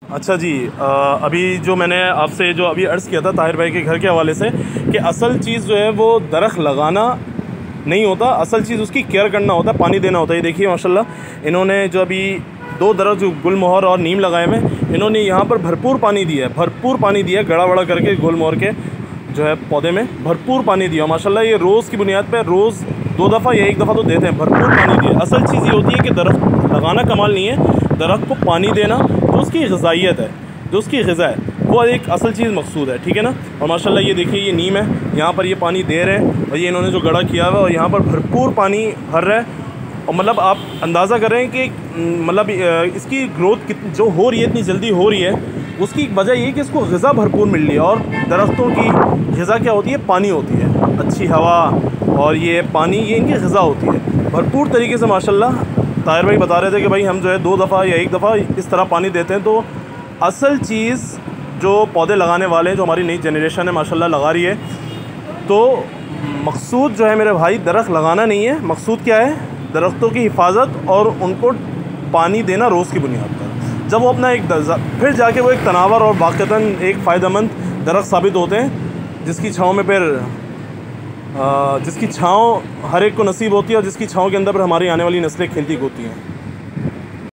अच्छा जी, अभी जो मैंने आपसे जो अभी अर्ज़ किया था ताहिर भाई के घर के हवाले से कि असल चीज़ जो है वो दरख्त लगाना नहीं होता, असल चीज़ उसकी केयर करना होता है, पानी देना होता है। ये देखिए माशाल्लाह इन्होंने जो अभी 2 दरख्त जो गुलमोहर और नीम लगाए हुए, इन्होंने यहाँ पर भरपूर पानी दिया है, भरपूर पानी दिया है, गड़ा बड़ा करके गुलमोहर के जो है पौधे में भरपूर पानी दिया माशाल्लाह। ये रोज़ की बुनियाद पर रोज़ 2 दफ़ा या 1 दफ़ा तो देते हैं, भरपूर पानी दिया। असल चीज़ ये होती है कि दरख्त लगाना कमाल नहीं है, दरख्त को पानी देना जो उसकी ग़िज़ाइयत है, जो उसकी ग़िज़ा है, वो एक असल चीज़ मकसूद है, ठीक है ना। और माशाल्लाह ये देखिए ये नीम है, यहाँ पर ये पानी दे रहे हैं और ये इन्होंने जो गड़ा किया हुआ है और यहाँ पर भरपूर पानी भर रहा है। और मतलब आप अंदाज़ा कर रहे हैं कि मतलब इसकी ग्रोथ जो हो रही है, इतनी जल्दी हो रही है, उसकी वजह ये है कि इसको ग़िज़ा भरपूर मिल रही है। और दरख्तों की ग़िज़ा क्या होती है? पानी होती है, अच्छी हवा और ये पानी, ये इनकी ग़िज़ा होती है भरपूर तरीके से माशाल्लाह। ताहिर भाई बता रहे थे कि भाई हम जो है 2 दफ़ा या 1 दफ़ा इस तरह पानी देते हैं। तो असल चीज़ जो पौधे लगाने वाले हैं, जो हमारी नई जनरेशन है माशाल्लाह लगा रही है, तो मकसूद जो है मेरे भाई दरख्त लगाना नहीं है, मकसूद क्या है? दरख्तों की हिफाजत और उनको पानी देना रोज़ की बुनियाद पर। जब वो अपना एक फिर जाके वो एक तनावर और वाक़तन एक फ़ायदेमंद दरख्त साबित होते हैं, जिसकी छाँव में फिर जिसकी छाँव हर एक को नसीब होती है और जिसकी छाँव के अंदर पर हमारी आने वाली नस्लें खेलती कूदती हैं।